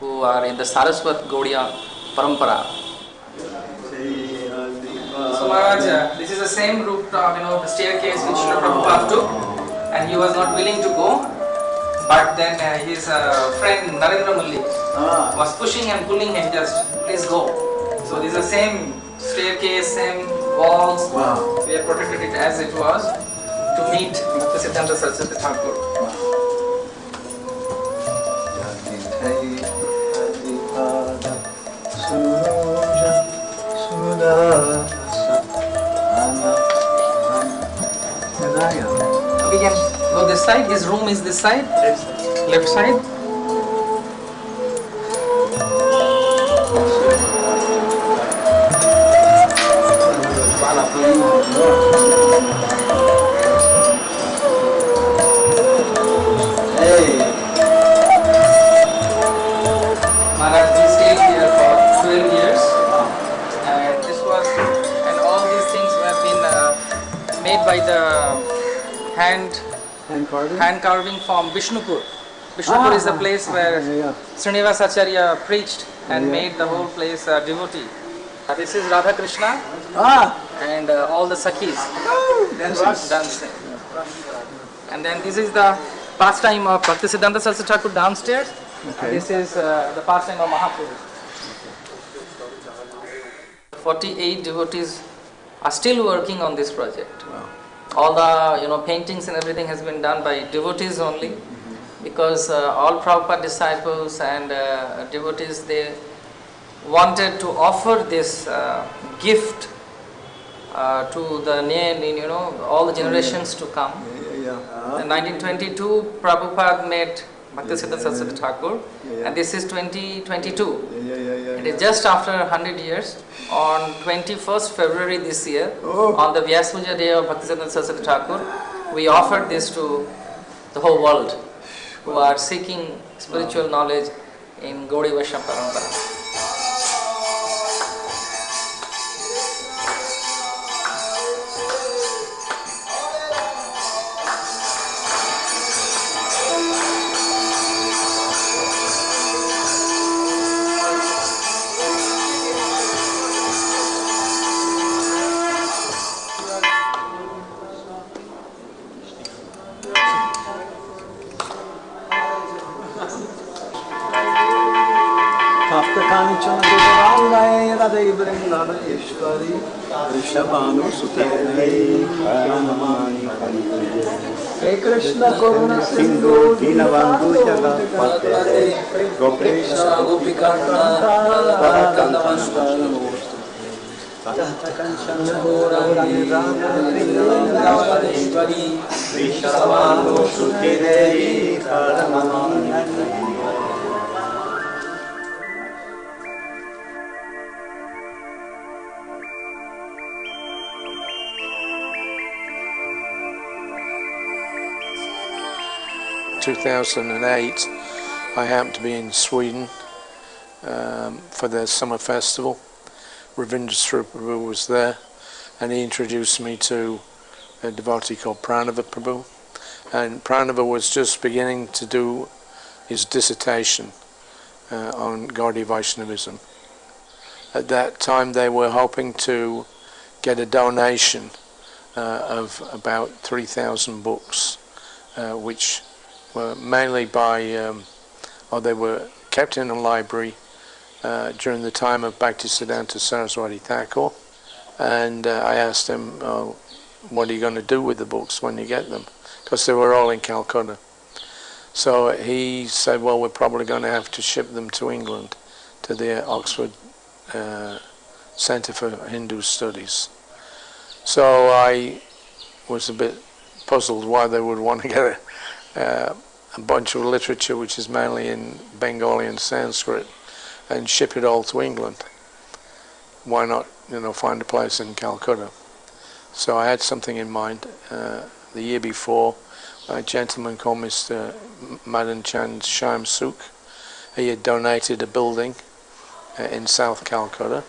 who are in the Saraswat Gaudiya Parampara. So Maharaj, this is the same route, the staircase which Srila Prabhupada took, and he was not willing to go. But then his friend Narendra Mulli was pushing and pulling him, just please go. So this is the same staircase, same walls. Wow. We have protected it as it was to meet Bhaktisiddhanta Saraswati Thakur. We can go this side. His room is this side. Left side. Maharaj, we stayed here for 12 years, and all these things have been made by the hand carving from Vishnupur. Vishnupur is the place where Srinivas Acharya preached and made the whole place devotee. This is Radha Krishna and all the Sakhis dancing. And then this is the pastime of Bhaktisiddhanta Saraswati Thakur downstairs. Okay. This is the pastime of Mahaprabhu. 48 devotees are still working on this project. Wow. All the paintings and everything has been done by devotees only, because all Prabhupada disciples and devotees, they wanted to offer this gift to the all the generations to come. In 1922, Prabhupada met Bhaktisiddhanta Saraswati Thakur, and this is 2022. It is just after 100 years. On 21st February this year, on the Vyas Puja day of Bhaktisiddhanta Saraswati Thakur, we offered this to the whole world who are seeking spiritual knowledge in Gaudiya Vaishnava Parampara. 2008, I happened to be in Sweden for the summer festival. Ravindra Prabhu was there, and he introduced me to a devotee called Pranava Prabhu. And Pranava was just beginning to do his dissertation on Gaudiya Vaishnavism. At that time they were hoping to get a donation of about 3,000 books, which were mainly they were kept in a library during the time of Bhaktisiddhanta Saraswati Thakur. And I asked him, what are you going to do with the books when you get them? Because they were all in Calcutta. So he said, well, we're probably going to have to ship them to England, to the Oxford Centre for Hindu Studies. So I was a bit puzzled why they would want to get a bunch of literature which is mainly in Bengali and Sanskrit and ship it all to England. Why not, find a place in Calcutta? So I had something in mind. The year before, a gentleman called Mr. Madan Chand Shyam Sukh, he had donated a building in South Calcutta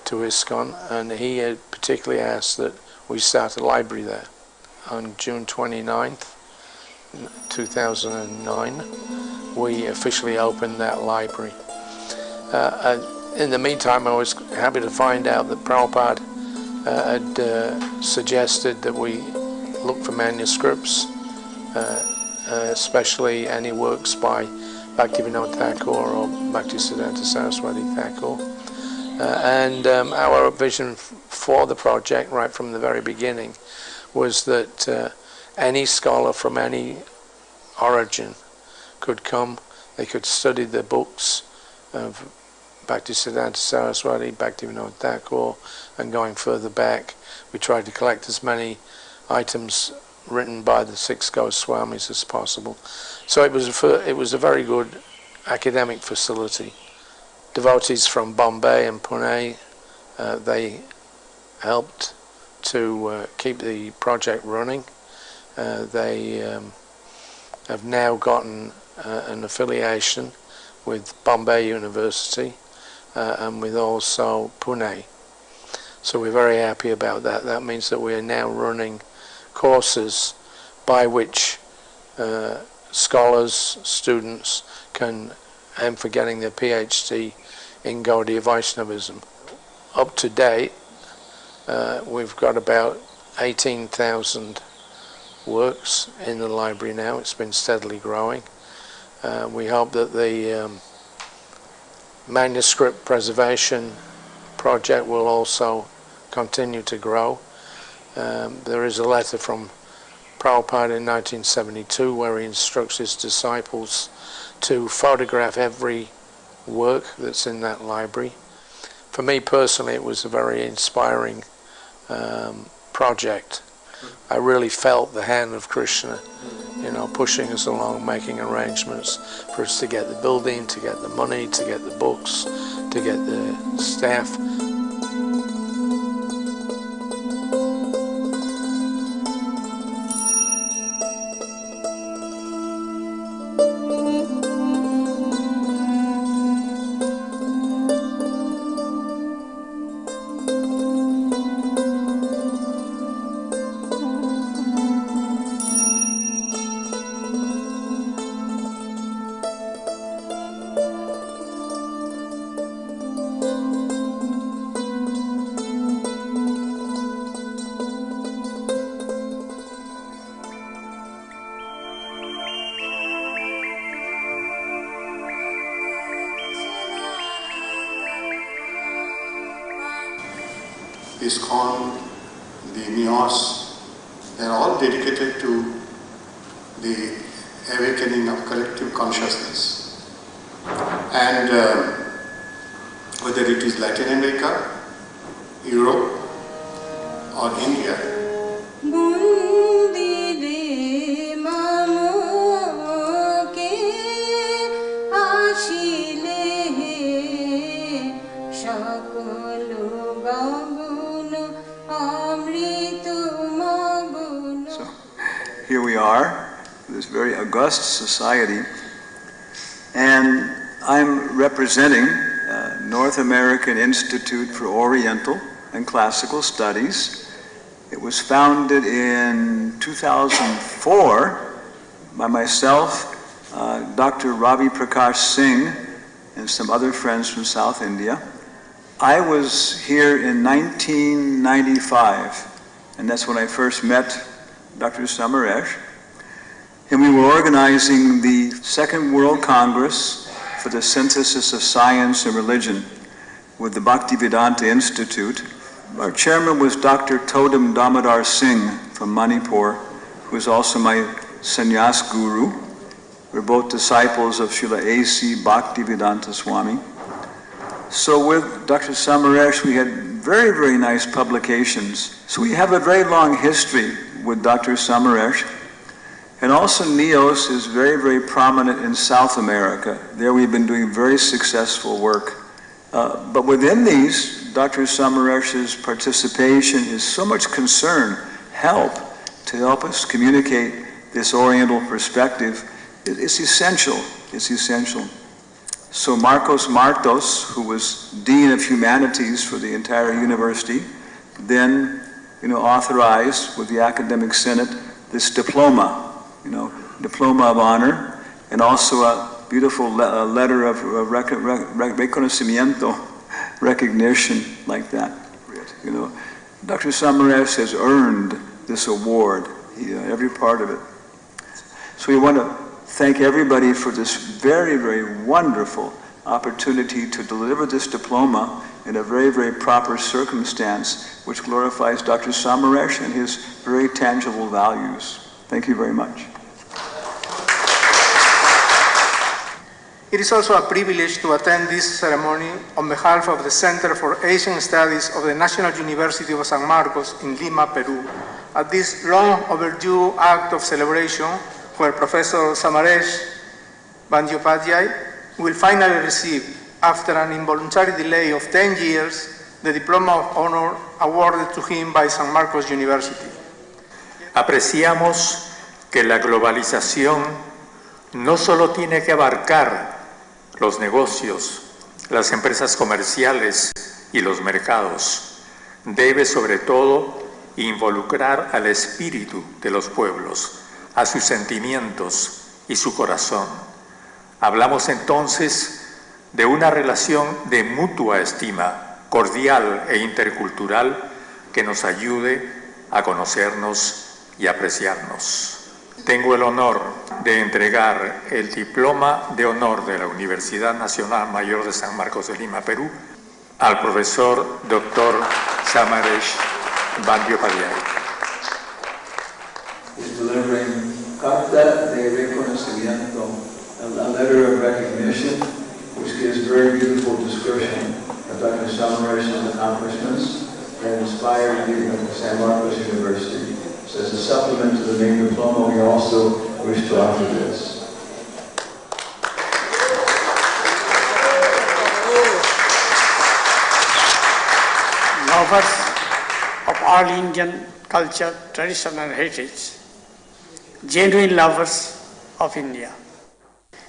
to ISKCON, and he had particularly asked that we start a library there. On June 29th, 2009, we officially opened that library. In the meantime, I was happy to find out that Prabhupada had suggested that we look for manuscripts, especially any works by Bhaktivinoda Thakur or Bhaktisiddhanta Saraswati Thakur. And our vision for the project right from the very beginning was that any scholar from any origin could come, they could study the books of Bhaktisiddhanta Saraswati, Bhaktivinoda Thakur, and going further back, we tried to collect as many items written by the 6 Goswamis as possible. So it was a very good academic facility. Devotees from Bombay and Pune, they helped to keep the project running. They have now gotten an affiliation with Bombay University and with also Pune. So we're very happy about that. That means that we are now running courses by which scholars, students can aim for getting their PhD in Gaudiya Vaishnavism. Up to date, we've got about 18,000 works in the library now. It's been steadily growing. We hope that the manuscript preservation project will also continue to grow. There is a letter from Prabhupada in 1972 where he instructs his disciples to photograph every work that's in that library. For me personally, it was a very inspiring project. I really felt the hand of Krishna, pushing us along, making arrangements for us to get the building, to get the money, to get the books, to get the staff. ISKCON, the NEOS, they are all dedicated to the awakening of collective consciousness. And whether it is Latin America, Europe, or India, here we are, this very august society, and I'm representing North American Institute for Oriental and Classical Studies. It was founded in 2004 by myself, Dr. Ravi Prakash Singh, and some other friends from South India. I was here in 1995, and that's when I first met Dr. Samaresh, and we were organizing the Second World Congress for the Synthesis of Science and Religion with the Bhaktivedanta Institute. Our chairman was Dr. Todam Damodar Singh from Manipur, who is also my sannyas guru. We're both disciples of Srila A.C. Bhaktivedanta Swami. So with Dr. Samaresh, we had very, very nice publications. So we have a very long history with Dr. Samaresh. And also NEOS is very, very prominent in South America. There we've been doing very successful work. But within these, Dr. Samaresh's participation is so much concern, help, to help us communicate this Oriental perspective. It's essential, it's essential. So Marcos Martos, who was Dean of Humanities for the entire university, then authorized with the Academic Senate this diploma, Diploma of Honor, and also a beautiful letter of reconocimiento, recognition like that. You know, Dr. Samaresh has earned this award, every part of it. So we want to thank everybody for this very, very wonderful opportunity to deliver this diploma in a very, very proper circumstance which glorifies Dr. Samaresh and his very tangible values. Thank you very much. It is also a privilege to attend this ceremony on behalf of the Center for Asian Studies of the National University of San Marcos in Lima, Peru, at this long overdue act of celebration where Professor Samaresh Bandyopadhyay will finally receive, after an involuntary delay of 10 years, the Diploma of Honor awarded to him by San Marcos University. Apreciamos que la globalización no solo tiene que abarcar los negocios, las empresas comerciales y los mercados, debe sobre todo involucrar al espíritu de los pueblos, a sus sentimientos y su corazón. Hablamos entonces de una relación de mutua estima, cordial e intercultural, que nos ayude a conocernos y apreciarnos. Tengo el honor de entregar el Diploma de Honor de la Universidad Nacional Mayor de San Marcos de Lima, Perú, al profesor Dr. Samaresh Bandyopadhyay. Is delivering carta de reconocimiento, a letter of recognition, which gives very beautiful description of Dr. Samaresh's accomplishments that inspired you at San Marcos University. So as a supplement to the main diploma, we also wish to offer this. Lovers of all Indian culture, tradition and heritage, genuine lovers of India.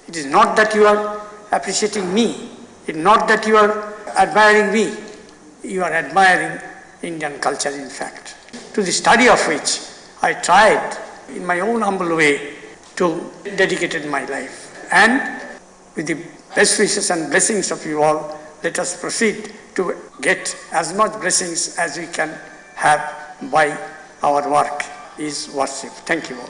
It is not that you are appreciating me, it is not that you are admiring me, you are admiring Indian culture in fact, to the study of which I tried in my own humble way to dedicate my life. And with the best wishes and blessings of you all, let us proceed to get as much blessings as we can have by our work is worship. Thank you all.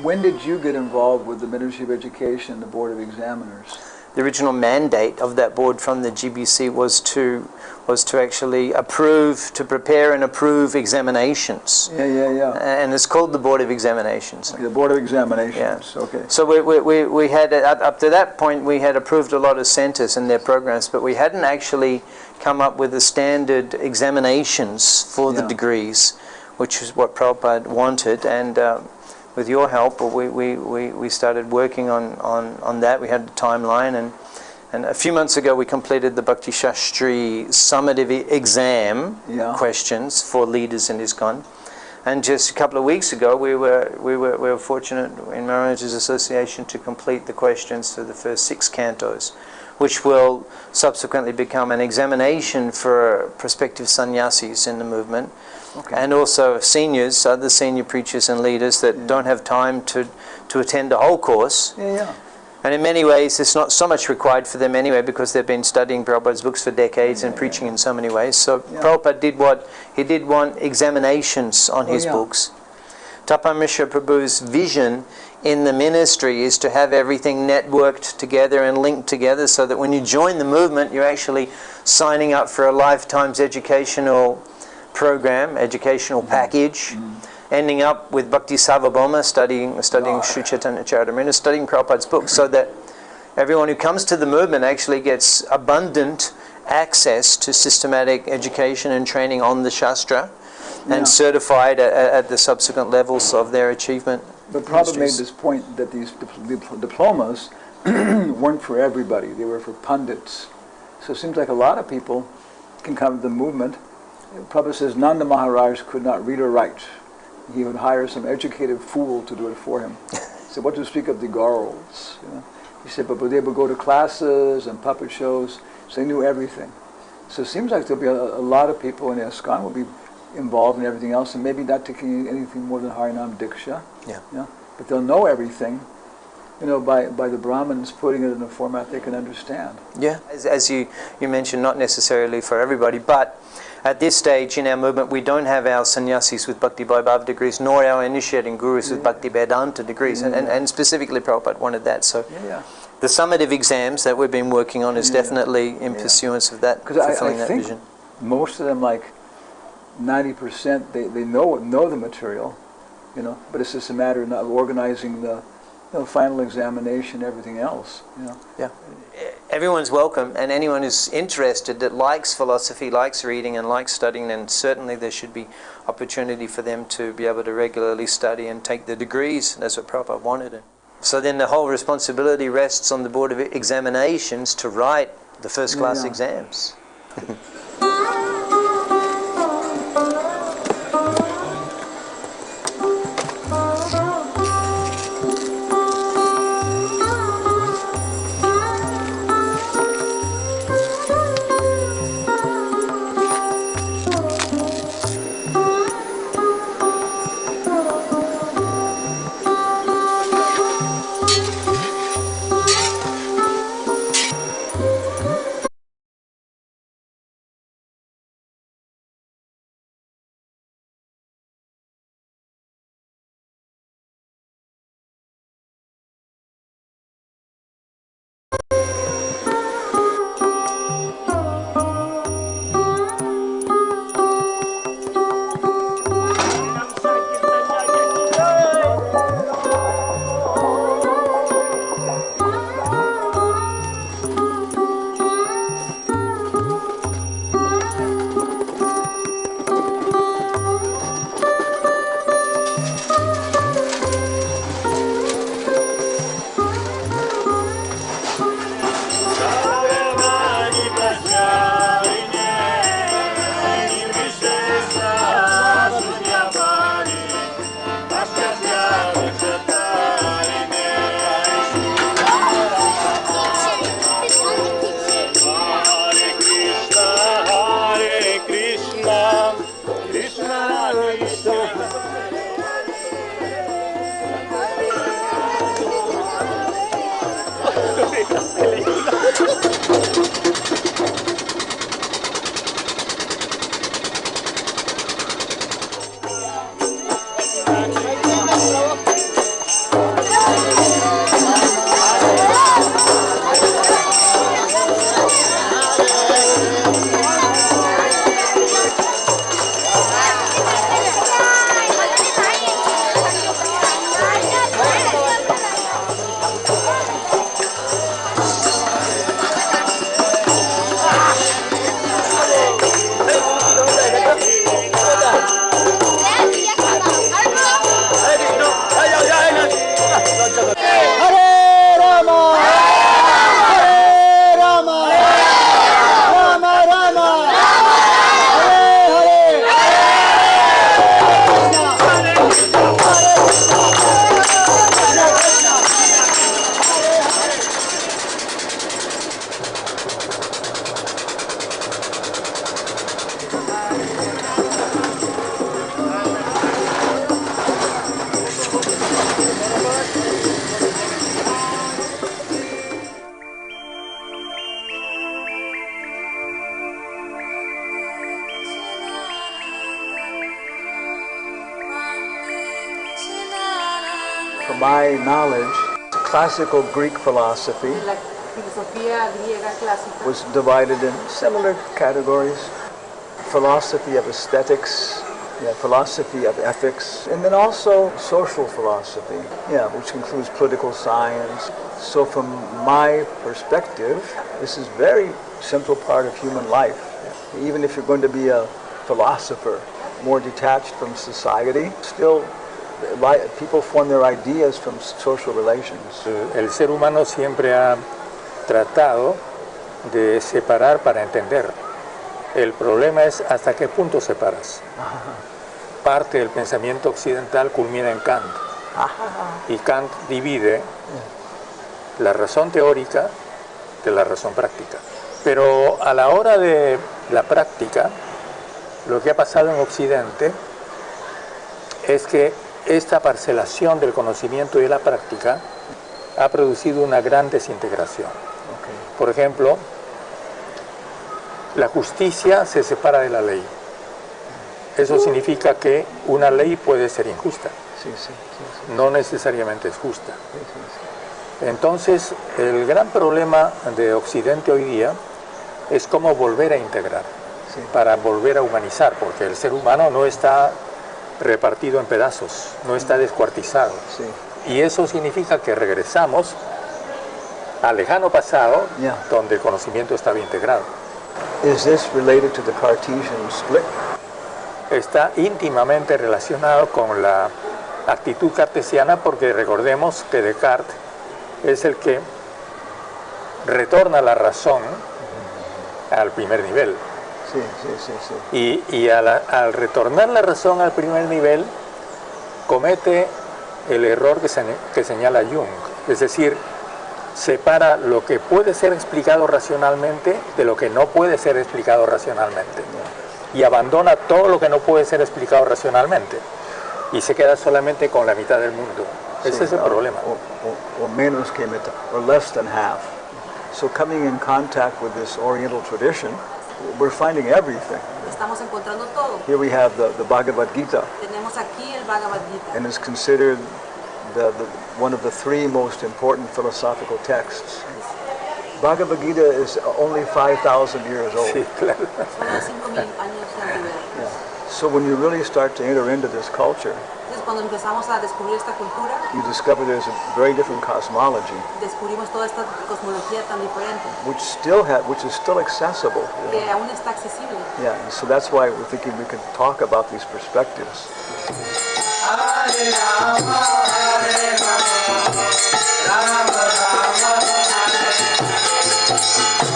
When did you get involved with the Ministry of Education and the Board of Examiners? The original mandate of that board from the GBC was to actually approve, to prepare and approve examinations. Yeah. And it's called the Board of Examinations. Okay, the Board of Examinations, Yeah. okay. So we had, up to that point, we had approved a lot of centres and their programs, but we hadn't actually come up with the standard examinations for the degrees, which is what Prabhupada wanted. And with your help, we started working on that. We had a timeline, and a few months ago we completed the Bhakti Shastri summative exam questions for leaders in ISKCON. And just a couple of weeks ago, we were fortunate in Maharaj's association to complete the questions for the first 6 cantos, which will subsequently become an examination for prospective sannyasis in the movement. Okay. And also seniors, other senior preachers and leaders that don't have time to attend the whole course. And in many ways it's not so much required for them anyway, because they've been studying Prabhupada's books for decades and preaching in so many ways. So Prabhupada did what? He did want examinations on his books. Tapan Mishra Prabhu's vision in the ministry is to have everything networked together and linked together, so that when you join the movement you're actually signing up for a lifetime's educational program, educational package, ending up with Bhakti Sarvabhauma, studying Sri Chaitanya Charitamrita, studying Prabhupada's books, so that everyone who comes to the movement actually gets abundant access to systematic education and training on the Shastra, and certified at the subsequent levels of their achievement. But Prabhupada made this point that these diplomas weren't for everybody, they were for pundits. So it seems like a lot of people can come to the movement. Prabhupada says Nanda Maharaj could not read or write. He would hire some educated fool to do it for him. He said, what to speak of the girls? He said, but they would go to classes and puppet shows, so they knew everything. So it seems like there'll be a lot of people in ISKCON will be involved in everything else, and maybe not taking anything more than Harinam Diksha. But they'll know everything, by the Brahmins putting it in a format they can understand. Yeah, as you mentioned, not necessarily for everybody, but at this stage in our movement we don't have our sannyasis with Bhakti Vaibhava degrees, nor our initiating gurus with Bhakti Vedanta degrees, and specifically Prabhupada wanted that. So the summative exams that we've been working on is definitely in pursuance of that, fulfilling that vision. I think most of them, like 90%, they know the material, but it's just a matter of not organizing the final examination, everything else. Yeah, everyone's welcome, and anyone who's interested that likes philosophy, likes reading, and likes studying, then certainly there should be opportunity for them to be able to regularly study and take the degrees. That's what Prabhupada wanted. So then the whole responsibility rests on the Board of Examinations to write the first class exams. From my knowledge, classical Greek philosophy La filosofía griega clásica was divided in similar categories. Philosophy of aesthetics, philosophy of ethics, and then also social philosophy, which includes political science. So from my perspective, this is a very central part of human life. Even if you're going to be a philosopher, more detached from society, still people form their ideas from social relations. El ser humano siempre ha tratado de separar para entender. El problema es hasta qué punto separas. Parte del pensamiento occidental culmina en Kant. Y Kant divide la razón teórica de la razón práctica. Pero a la hora de la práctica, lo que ha pasado en Occidente es que esta parcelación del conocimiento y de la práctica ha producido una gran desintegración. Por ejemplo, la justicia se separa de la ley. Eso significa que una ley puede ser injusta. No necesariamente es justa. Entonces, el gran problema de Occidente hoy día es cómo volver a integrar, para volver a humanizar, porque el ser humano no está repartido en pedazos, no está descuartizado. Y eso significa que regresamos al lejano pasado, donde el conocimiento estaba integrado. Is this related to the Cartesian split? Está íntimamente relacionado con la actitud cartesiana, porque recordemos que Descartes es el que retorna la razón al primer nivel. Y al retornar la razón al primer nivel, comete el error que señala Jung, es decir, separa lo que puede ser explicado racionalmente de lo que no puede ser explicado racionalmente, y abandona todo lo que no puede ser explicado racionalmente, y se queda solamente con la mitad del mundo. Ese es el problema. Or menos que mitad, or less than half. So coming in contact with this Oriental tradition, we're finding everything. estamos encontrando todo. Here we have the Bhagavad Gita. Tenemos aquí el Bhagavad Gita. And is considered one of the three most important philosophical texts. Bhagavad Gita is only 5,000 years old. Solo 5,000 años de antigüedad. So when you really start to enter into this culture, Entonces cuando empezamos a descubrir esta cultura, you discover there's a very different cosmology, descubrimos toda esta cosmología tan diferente, which is still accessible. que aún está accesible. Yeah, and so that's why we're thinking we can talk about these perspectives. Hare Rama, Hare Rama, Rama Rama,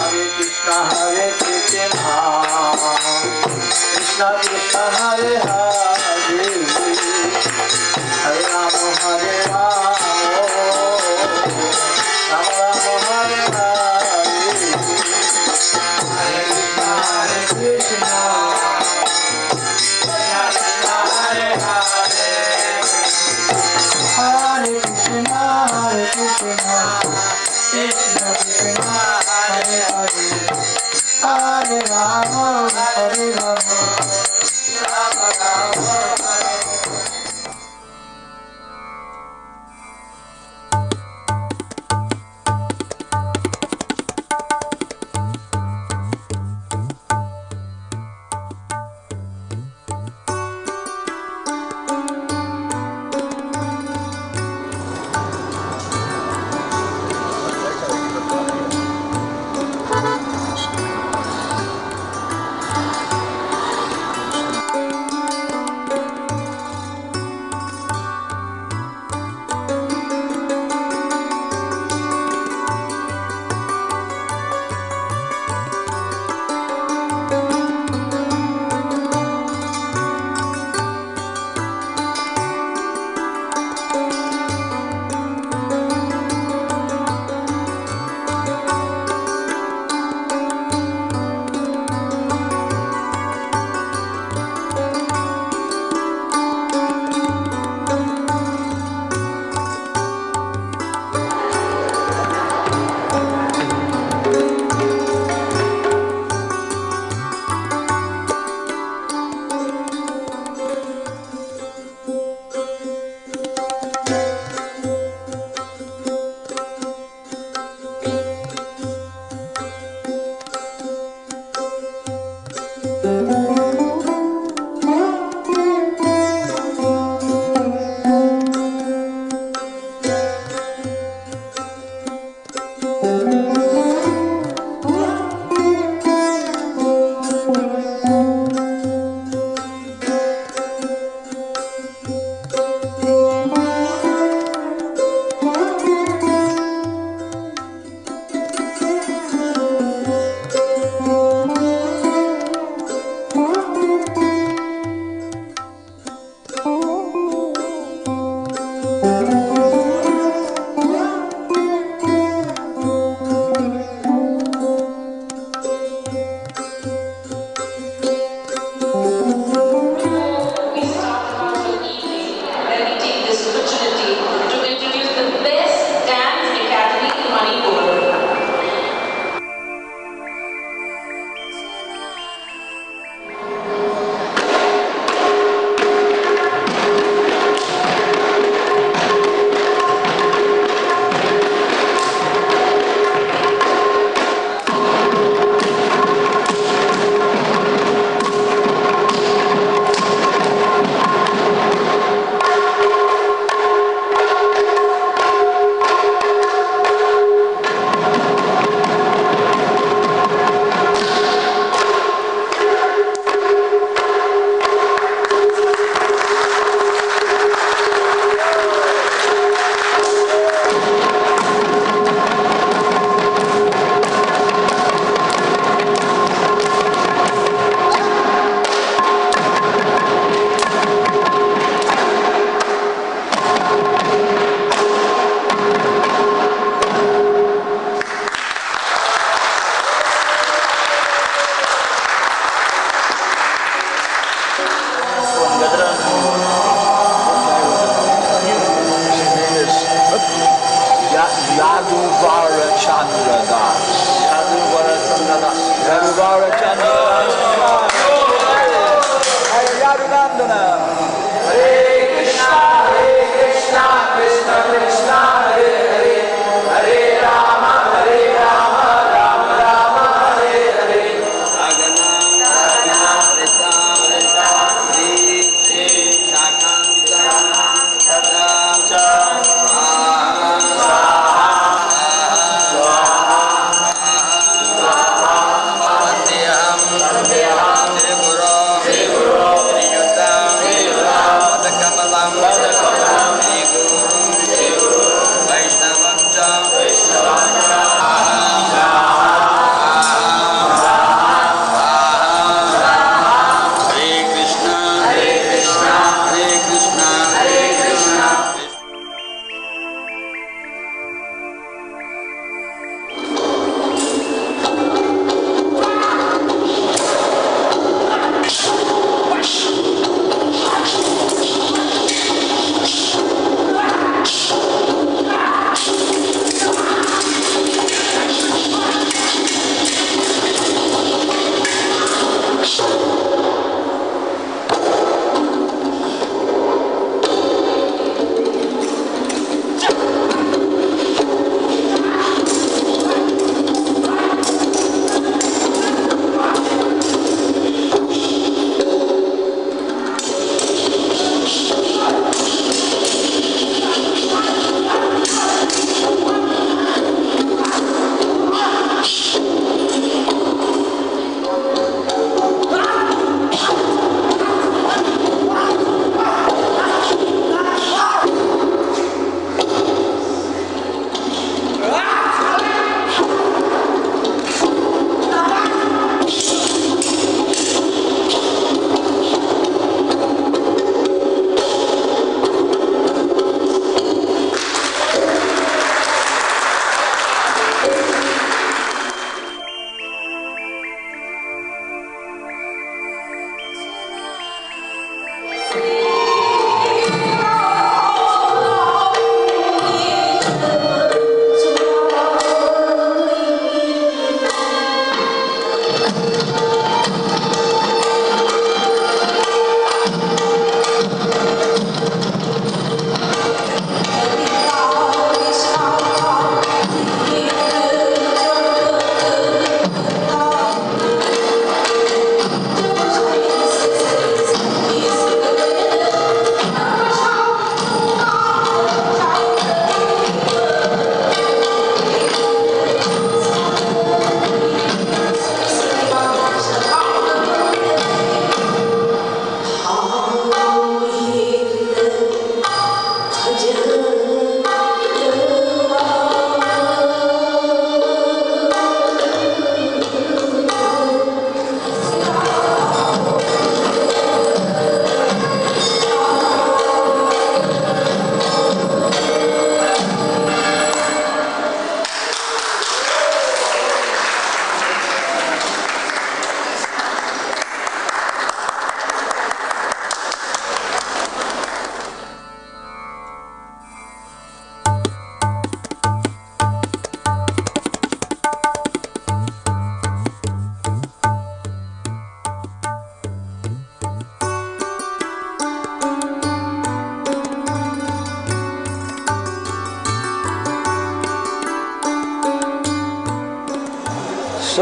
Hare Krishna, Hare Krishna, Krishna Krishna, Hare Hare, Hare Rama, Hare Rama, Rama Rama, Hare Hare, Hare Krishna, Hare Krishna, Krishna Krishna, Hare Krishna, Krishna Krishna, Hare Hare, Hare Rama, Hare Rama, Rama Rama, Hare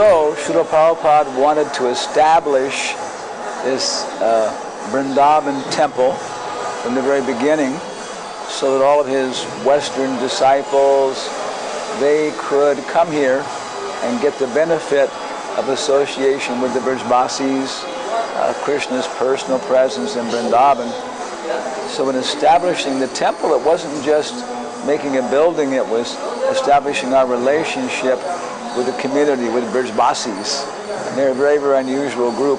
So, Srila Prabhupada wanted to establish this Vrindavan temple from the very beginning so that all of his Western disciples, they could come here and get the benefit of association with the Brajbasis, Krishna's personal presence in Vrindavan. So in establishing the temple, it wasn't just making a building, it was establishing our relationship with the community, with Brajbasis. And they're a very, very unusual group.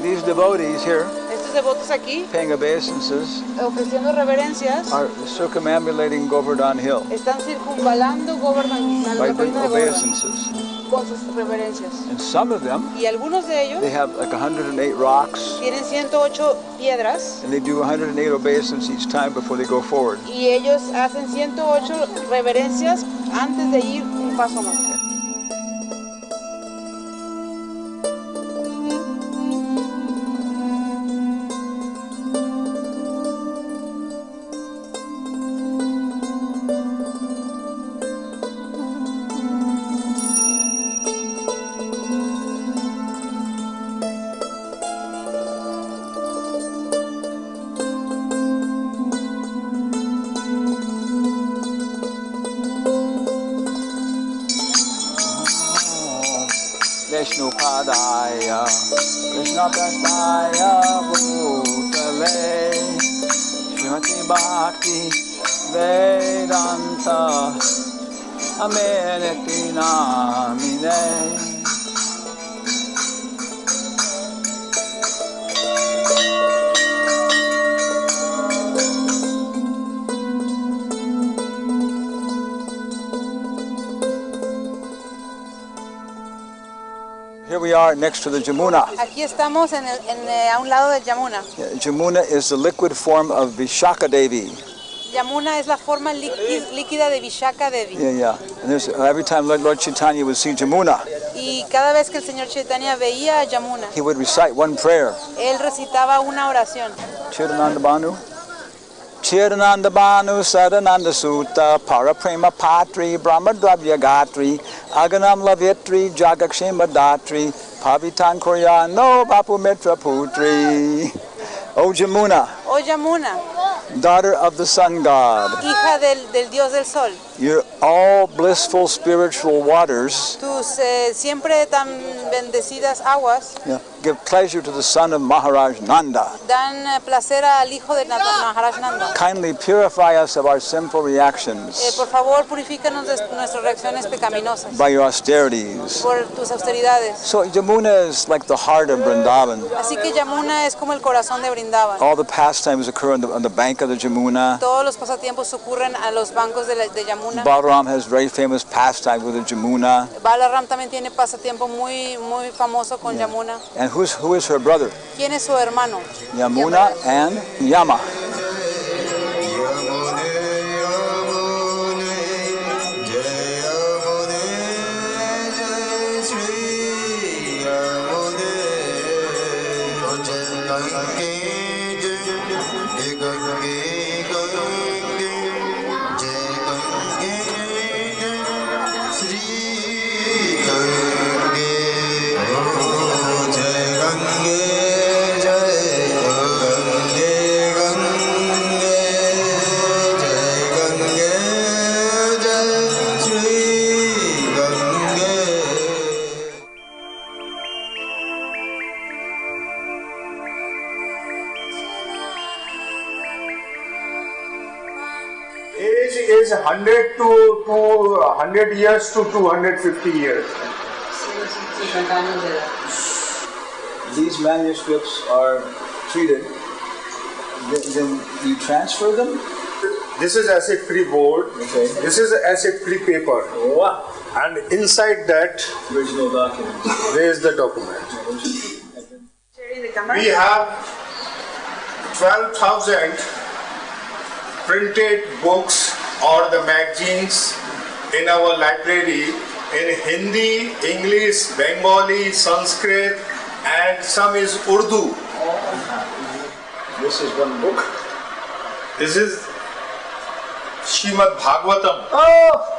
These devotees here, Estos devotos aquí, paying obeisances, ofreciendo reverencias, are circumambulating Govardhan Hill están circunvalando Govardhan, la by colina doing de Govardhan, obeisances. con sus reverencias. And some of them, Y algunos de ellos they have like 108 rocks, tienen 108 piedras and they do 108 obeisances each time before they go forward. y ellos hacen 108 reverencias antes de ir un paso más. Vishnupadaya Krishna Prastaya Bhutale Srimati Bhakti Vedanta Ameneti Namine. Here we are next to the Jamuna. Aquí estamos a un lado del Yamuna. Jamuna is the liquid form of Vishaka Devi. Yamuna es la forma líquida de Vishaka Devi. Yeah. And every time Lord Chaitanya would see Jamuna, Y cada vez que el Señor Chaitanya veía a Yamuna, he would recite one prayer. él recitaba una oración. Chirananda Bhanu. Chirananda Bhanu Sadananda Sutta Paraprema Patri Brahma Dravya Gatri Aganam Lavitri Jagakshema Datri Pavitan Koryano Bapu Mitra Putri. O Jamuna, Oh Yamuna, daughter of the sun god, hija del Dios del Sol, you're all blissful spiritual waters. tus siempre tan bendecidas aguas Give pleasure to the son of Maharaj Nanda. dan placer al hijo de Maharaj Nanda. Kindly purify us of our sinful reactions Por favor, purifícanos de nuestras reacciones pecaminosas by your austerities. por tus austeridades. So Jamuna is like the heart of Vrindavan. Así que Yamuna es como el corazón de Brindavan. All the pastimes occur on the bank of the Jamuna. Todos los pasatiempos ocurren a los bancos de Yamuna. Balaram has very famous pastime with the Jamuna. Balaram también tiene pasatiempo muy famoso con Yamuna. And who is her brother? ¿Quién es su hermano? Yamuna and Yama. age is 100 to 100 years to 250 years. These manuscripts are treated, then you transfer them? This is acid-free board. Okay. This is acid-free paper. Wow. And inside that, Original document. there is the document. We have 12,000 printed books or the magazines in our library in Hindi, English, Bengali, Sanskrit, and some is Urdu. This is one book. This is Srimad Bhagavatam. Oh!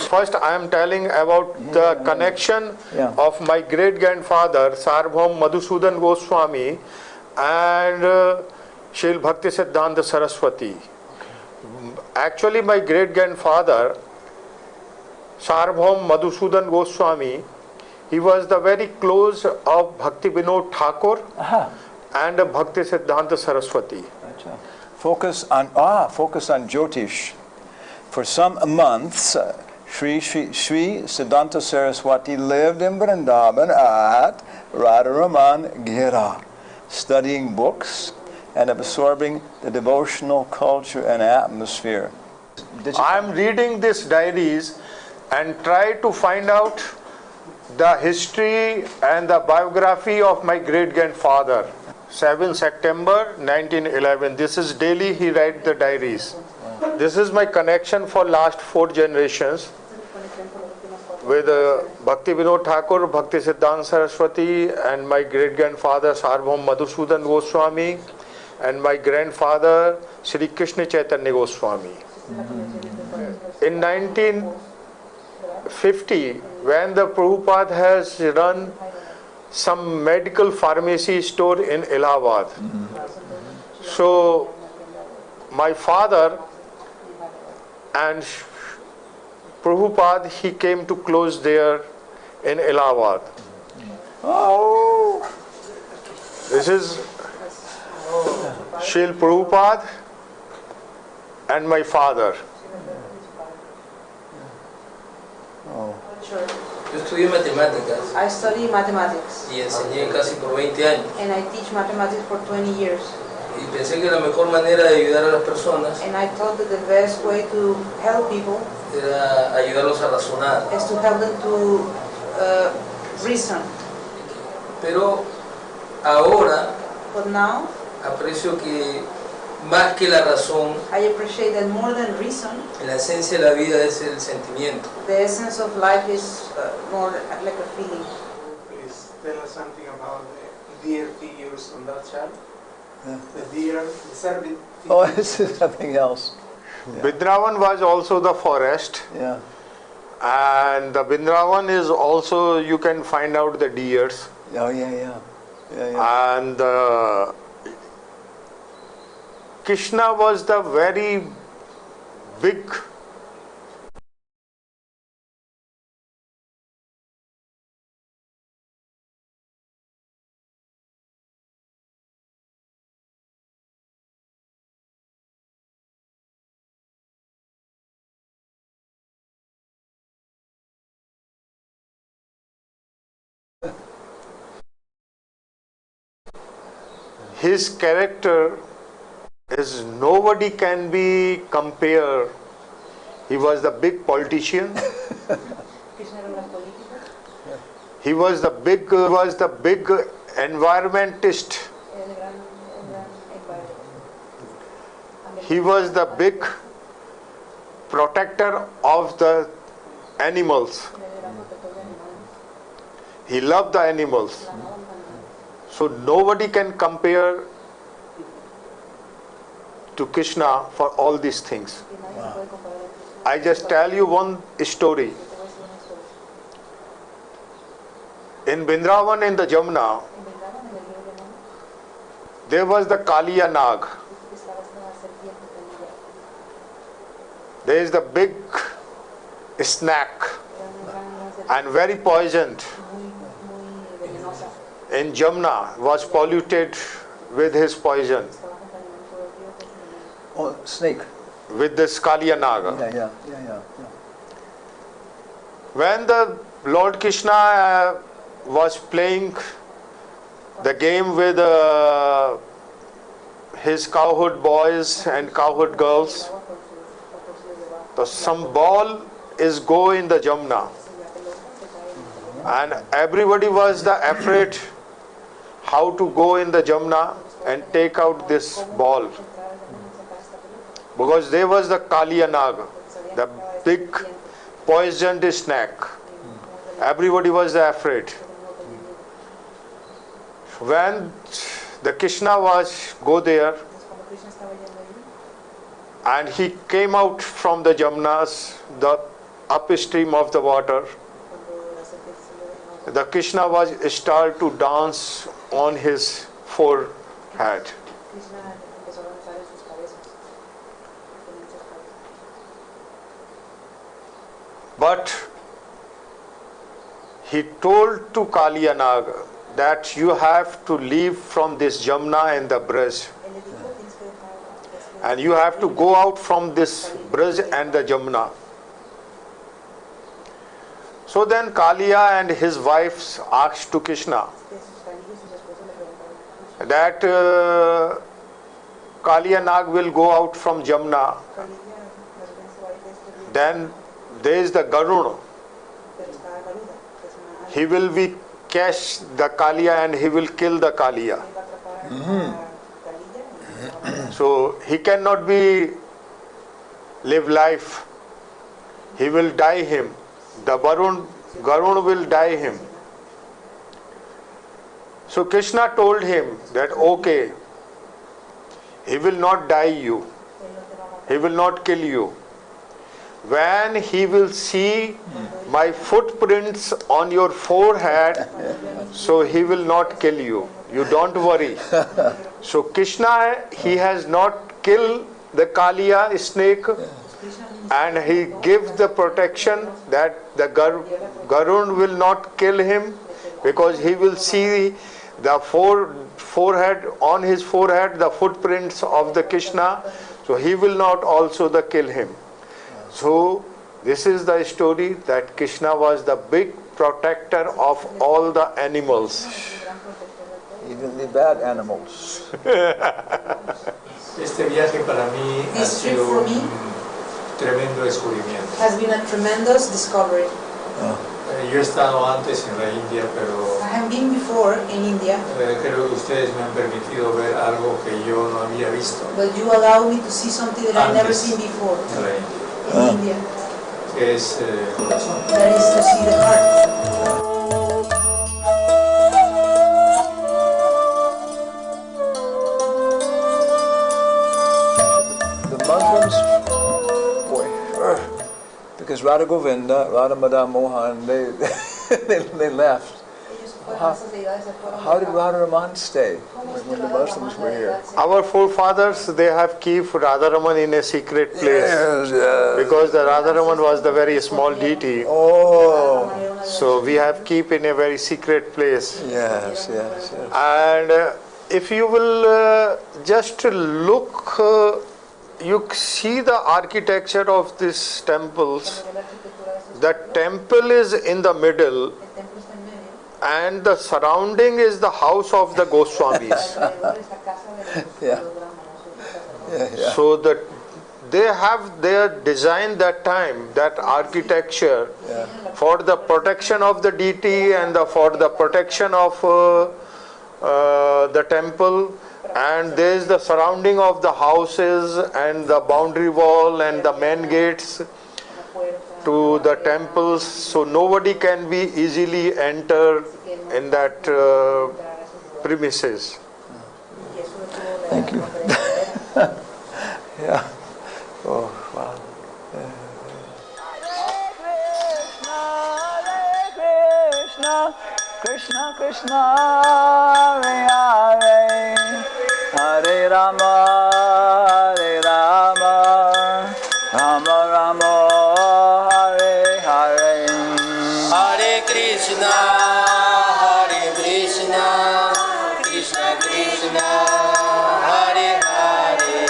First, I am telling about the connection of my great-grandfather, Sarvabhaum Madhusudan Goswami, and Srila Bhakti Siddhanta Saraswati. Actually, my great-grandfather, Sarvabhaum Madhusudan Goswami, he was the very close of Bhakti Vinod Thakur and Bhakti Siddhanta Saraswati. Focus on Jyotish. For some months, Sri Siddhanta Saraswati lived in Vrindavan at Radharaman Gira, studying books and absorbing the devotional culture and atmosphere. I am reading these diaries and try to find out the history and the biography of my great-grandfather. 7 September 1911. This is daily he writes the diaries. This is my connection for last 4 generations with Bhakti Vinod Thakur, Bhakti Siddhanta Saraswati, and my great-grandfather Sarvabhaum Madhusudan Goswami, and my grandfather Sri Krishna Chaitanya Goswami. In 1950, when the Prabhupada has run some medical pharmacy store in Allahabad, so my father and Prabhupada, he came to close there in Allahabad. Oh, this is Srila Prabhupada and my father. Oh. Yo estudié matemáticas. I study mathematics. Y enseñé casi por 20 años. And I teach mathematics for 20 years. Y pensé que la mejor manera de ayudar a las personas And I thought that the best way to help people era ayudarlos a razonar. is to help them to reason. Pero ahora But now, aprecio que más que la razón, I appreciate that more than reason, la esencia de la vida es el sentimiento. the essence of life is more like a feeling. Please tell us something about the deer figures on that chart. Yeah. The deer, the cerdid Oh, figures. this is something else. Vrindavan was also the forest, Yeah. and the Vrindavan is also, you can find out the deers. Oh, yeah. And Krishna was the very big his character is nobody can be compared. He was the big politician. He was the big environmentist. He was the big protector of the animals. He loved the animals. So nobody can compare to Krishna for all these things. I just tell you one story. In Vrindavan, in the Jamuna, there was the Kaliya Nag. There is the big snake and very poisoned. In Jamuna was polluted with his poison. Oh, snake. with this Kaliya Naga. Yeah. When the Lord Krishna was playing the game with his cowherd boys and cowherd girls, so some ball is go in the Jamna, and everybody was afraid how to go in the Jamna and take out this ball, because there was the Kaliya Naga, the big poisoned snake. Everybody was afraid. When the Krishna was go there, and he came out from the Jamnas, the upstream of the water, the Krishna was started to dance on his forehead. But he told to Kaliya Naga that you have to leave from this Jamna and the bridge, and you have to go out from this bridge and the Jamna. So then Kaliya and his wife asked to Krishna that Kaliya Nag will go out from Jamna. Then there is the Garuna. He will be catch the Kaliya and he will kill the Kaliya. So he cannot be live life. He will die him. The Garuna will die him. So Krishna told him that okay, he will not die you. He will not kill you. When he will see my footprints on your forehead, so he will not kill you. You don't worry. So Krishna, he has not killed the Kaliya snake, and he gives the protection that the Garun will not kill him, because he will see the forehead, on his forehead, the footprints of the Krishna, so he will not also kill him. So this is the story that Krishna was the big protector of all the animals. Even the bad animals. Este viaje para mí ha sido un tremendo descubrimiento. Has been a tremendous discovery. Yo he estado antes en la India, pero I have been before in India, creo que ustedes me han permitido ver algo que yo no había visto but you allow me to see something that I've never seen before en la India, in India. que es el corazón. That is to see the heart. The Muslims, boy, because Radha Govinda, Radha Madan Mohan, they left. How did Radharaman stay when the Muslims were here? Our forefathers, they have kept Radharaman in a secret place, because the Radharaman was the very small deity. Oh. So we have keep in a very secret place. Yes. And if you will just look, you see the architecture of these temples. The temple is in the middle, and the surrounding is the house of the Goswamis. Yeah. So that they have their design that time, that architecture, for the protection of the deity and for the protection of the temple, and there is the surrounding of the houses and the boundary wall and the main gates to the temples, so nobody can be easily enter in that premises. Thank you. Yeah. Oh, wow. Krishna Krishna, Hare Hare, Hare Rama, Hare Rama, Rama Rama, Hare Hare. Hare Krishna, Hare Krishna, Krishna Krishna, Hare Hare,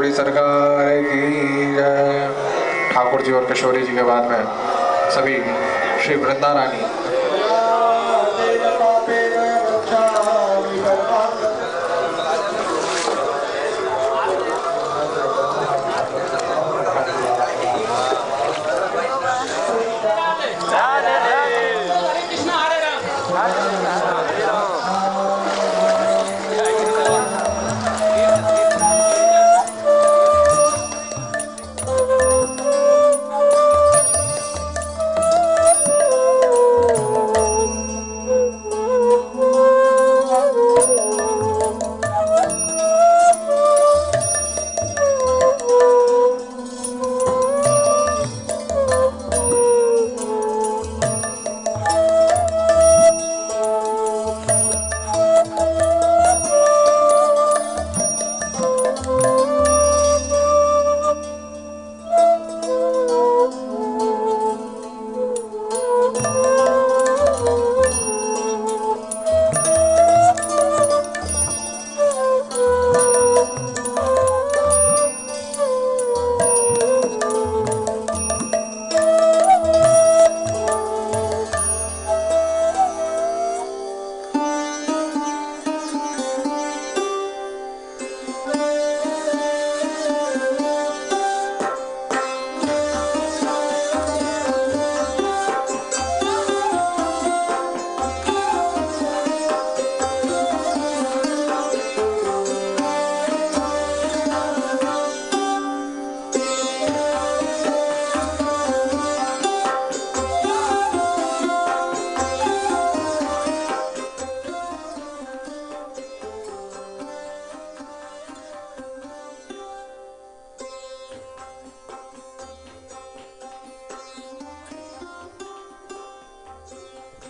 बोली सरकार की जय। ठाकुर जी और किशोरी जी के बाद में सभी श्री वृंदा रानी।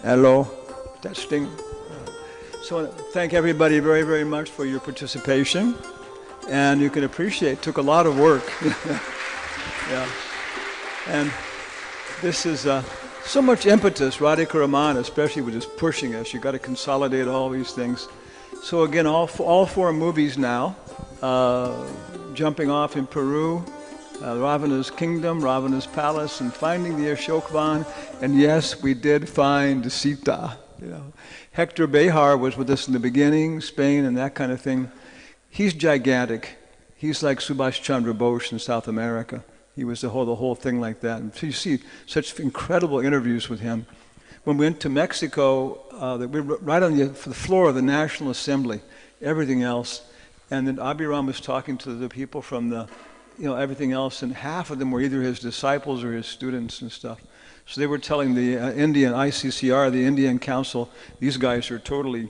Hello, testing. So thank everybody very, very much for your participation. And you can appreciate, it took a lot of work. Yeah. And this is so much impetus, Radhika Raman especially, was just pushing us. You got to consolidate all these things. So again, all four movies now, jumping off in Peru, Ravana's kingdom, Ravana's palace, and finding the Ashokvan. And yes, we did find Sita. You know, Hector Behar was with us in the beginning, Spain and that kind of thing. He's gigantic. He's like Subhash Chandra Bose in South America. He was the whole thing like that. And so you see such incredible interviews with him. When we went to Mexico, we were right on the floor of the National Assembly, everything else. And then Abhiram was talking to the people from the, everything else, and half of them were either his disciples or his students and stuff. So they were telling the Indian ICCR, the Indian Council, these guys are totally,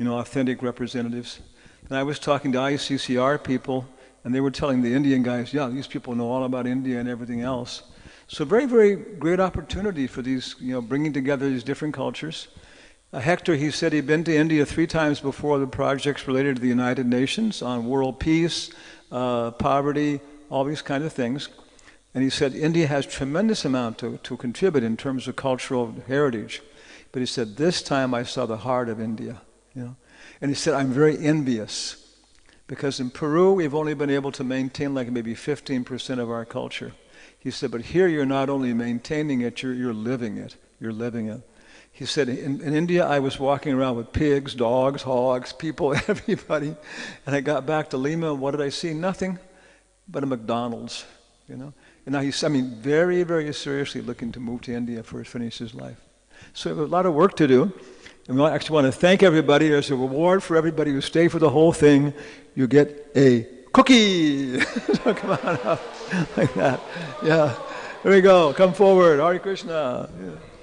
authentic representatives. And I was talking to ICCR people, and they were telling the Indian guys, yeah, these people know all about India and everything else. So very, very great opportunity for these, bringing together these different cultures. Hector, he said he'd been to India 3 times before, the projects related to the United Nations on world peace, poverty, all these kind of things. And he said India has tremendous amount to contribute in terms of cultural heritage. But he said, this time I saw the heart of India. And he said, I'm very envious. Because in Peru, we've only been able to maintain like maybe 15% of our culture. He said, but here you're not only maintaining it, you're living it. You're living it. He said, in India, I was walking around with pigs, dogs, hogs, people, everybody. And I got back to Lima, what did I see? Nothing but a McDonald's, And now he's, very, very seriously looking to move to India for finish his life. So we have a lot of work to do. And we actually want to thank everybody. There's a reward for everybody who stayed for the whole thing. You get a cookie. So come on up like that. Yeah. Here we go. Come forward. Hare Krishna. Yeah.